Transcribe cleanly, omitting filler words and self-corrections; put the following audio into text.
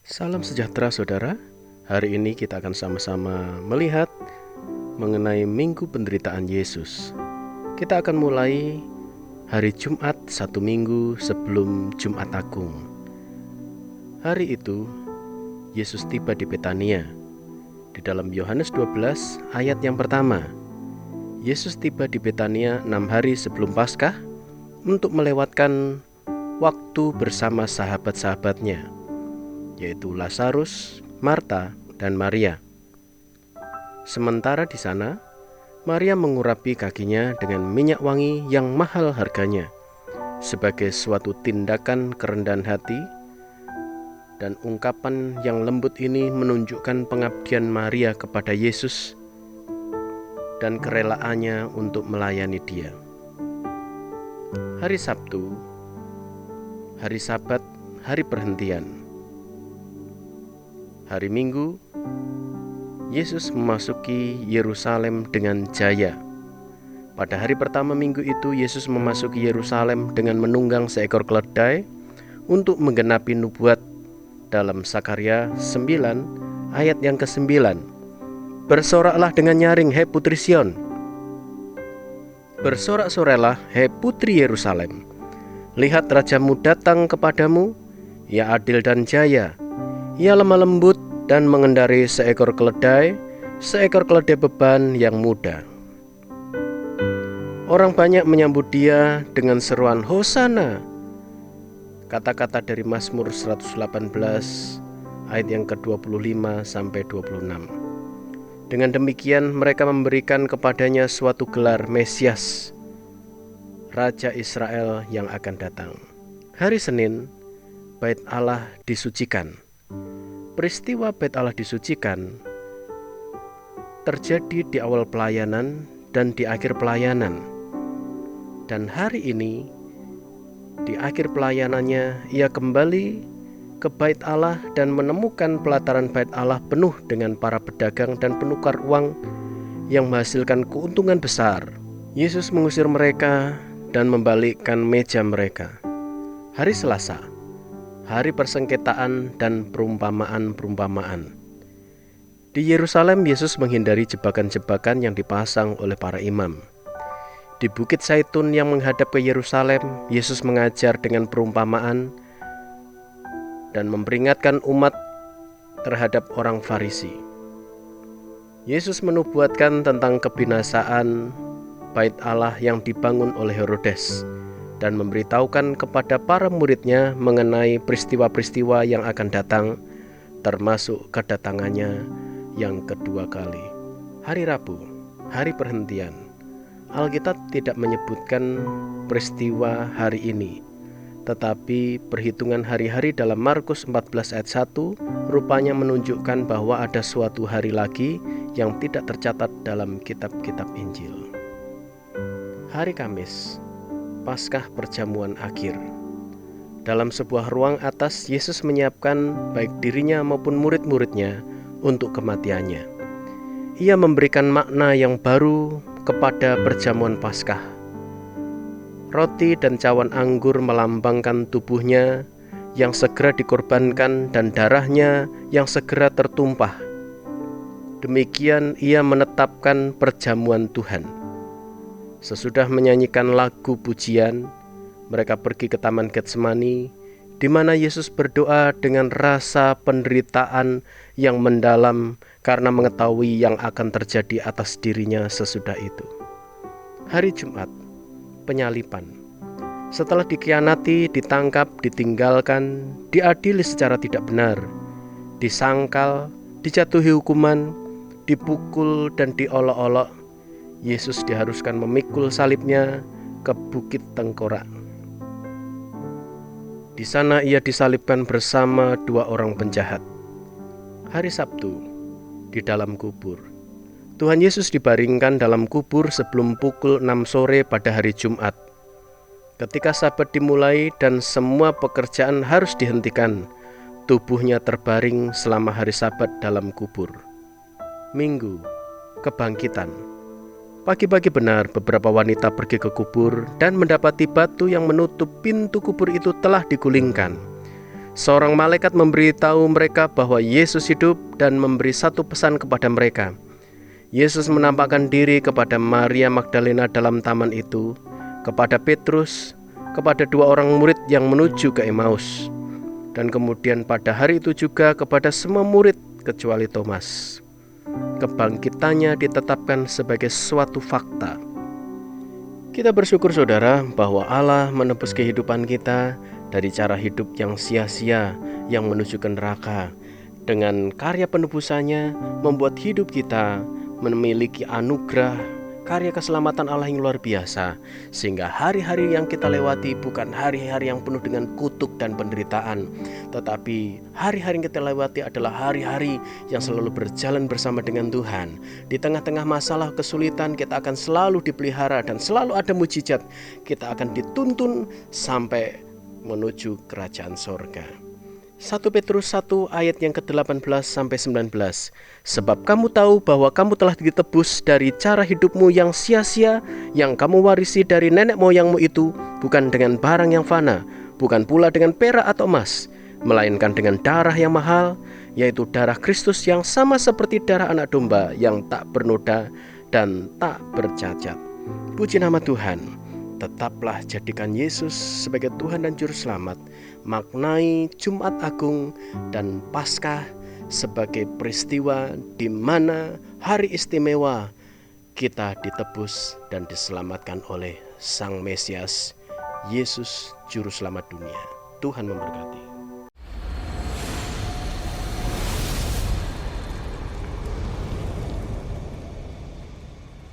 Salam sejahtera saudara. Hari ini kita akan sama-sama melihat mengenai Minggu Penderitaan Yesus. Kita akan mulai hari Jumat, satu minggu sebelum Jumat Agung. Hari itu Yesus tiba di Betania. Di dalam Yohanes 12 ayat yang pertama, Yesus tiba di Betania 6 hari sebelum Paskah untuk melewatkan waktu bersama sahabat-sahabatnya, yaitu Lazarus, Marta, dan Maria. Sementara di sana, Maria mengurapi kakinya dengan minyak wangi yang mahal harganya, sebagai suatu tindakan kerendahan hati, dan ungkapan yang lembut ini menunjukkan pengabdian Maria kepada Yesus dan kerelaannya untuk melayani Dia. Hari Sabtu, hari Sabat, hari perhentian. Hari Minggu, Yesus memasuki Yerusalem dengan jaya. Pada hari pertama minggu itu, Yesus memasuki Yerusalem dengan menunggang seekor keledai untuk menggenapi nubuat dalam Sakaria 9 ayat yang ke-9. Bersoraklah dengan nyaring, hai putri Sion. Bersorak-sorailah, hai putri Yerusalem. Lihat rajamu datang kepadamu, ia adil dan jaya. Ia lemah lembut dan mengendarai seekor keledai beban yang muda. Orang banyak menyambut dia dengan seruan Hosana. Kata-kata dari Mazmur 118 ayat yang ke-25 sampai 26. Dengan demikian mereka memberikan kepadanya suatu gelar Mesias, Raja Israel yang akan datang. Hari Senin, Bait Allah disucikan. Peristiwa Bait Allah disucikan terjadi di awal pelayanan dan di akhir pelayanan. Dan hari ini, di akhir pelayanannya, ia kembali ke Bait Allah dan menemukan pelataran Bait Allah penuh dengan para pedagang dan penukar uang yang menghasilkan keuntungan besar. Yesus mengusir mereka dan membalikkan meja mereka. Hari Selasa, hari persengketaan dan perumpamaan-perumpamaan. Di Yerusalem, Yesus menghindari jebakan-jebakan yang dipasang oleh para imam. Di Bukit Zaitun yang menghadap ke Yerusalem, Yesus mengajar dengan perumpamaan dan memperingatkan umat terhadap orang Farisi. Yesus menubuatkan tentang kebinasaan Bait Allah yang dibangun oleh Herodes dan memberitahukan kepada para muridnya mengenai peristiwa-peristiwa yang akan datang, termasuk kedatangannya yang kedua kali. Hari Rabu, hari perhentian. Alkitab tidak menyebutkan peristiwa hari ini, tetapi perhitungan hari-hari dalam Markus 14 ayat 1 rupanya menunjukkan bahwa ada suatu hari lagi yang tidak tercatat dalam kitab-kitab Injil. Hari Kamis, Paskah perjamuan akhir. Dalam sebuah ruang atas, Yesus menyiapkan baik dirinya maupun murid-muridnya untuk kematiannya. Ia memberikan makna yang baru kepada perjamuan Paskah. Roti dan cawan anggur melambangkan tubuhnya yang segera dikorbankan dan darahnya yang segera tertumpah. Demikian ia menetapkan perjamuan Tuhan. Sesudah menyanyikan lagu pujian, mereka pergi ke Taman Getsemani, di mana Yesus berdoa dengan rasa penderitaan yang mendalam karena mengetahui yang akan terjadi atas dirinya sesudah itu. Hari Jumat, penyaliban. Setelah dikhianati, ditangkap, ditinggalkan, diadili secara tidak benar, disangkal, dijatuhi hukuman, dipukul dan diolok-olok, Yesus diharuskan memikul salibnya ke Bukit Tengkorak. Di sana ia disalibkan bersama dua orang penjahat. Hari Sabtu, di dalam kubur. Tuhan Yesus dibaringkan dalam kubur sebelum pukul 6 sore pada hari Jumat. Ketika Sabat dimulai dan semua pekerjaan harus dihentikan, tubuhnya terbaring selama hari Sabat dalam kubur. Minggu, kebangkitan. Pagi-pagi benar beberapa wanita pergi ke kubur dan mendapati batu yang menutup pintu kubur itu telah digulingkan. seorang malaikat memberitahu mereka bahwa Yesus hidup dan memberi satu pesan kepada mereka. Yesus menampakkan diri kepada Maria Magdalena dalam taman itu, kepada Petrus, kepada dua orang murid yang menuju ke Emmaus, dan kemudian pada hari itu juga kepada semua murid kecuali Thomas. Kebangkitannya ditetapkan sebagai suatu fakta. Kita bersyukur saudara bahwa Allah menebus kehidupan kita dari cara hidup yang sia-sia yang menuju ke neraka. Dengan karya penebusannya membuat hidup kita memiliki anugerah karya keselamatan Allah yang luar biasa, sehingga hari-hari yang kita lewati bukan hari-hari yang penuh dengan kutuk dan penderitaan, tetapi hari-hari yang kita lewati adalah hari-hari yang selalu berjalan bersama dengan Tuhan. Di tengah-tengah masalah kesulitan kita akan selalu dipelihara dan selalu ada mujizat. Kita akan dituntun sampai menuju kerajaan sorga. 1 Petrus 1 ayat yang ke-18 sampai 19. Sebab kamu tahu bahwa kamu telah ditebus dari cara hidupmu yang sia-sia yang kamu warisi dari nenek moyangmu itu, bukan dengan barang yang fana, bukan pula dengan perak atau emas, melainkan dengan darah yang mahal, yaitu darah Kristus yang sama seperti darah anak domba yang tak bernoda dan tak bercacat. Puji nama Tuhan. Tetaplah jadikan Yesus sebagai Tuhan dan Juru Selamat. Maknai Jumat Agung dan Paskah sebagai peristiwa di mana hari istimewa kita ditebus dan diselamatkan oleh Sang Mesias, Yesus Juru Selamat dunia. Tuhan memberkati.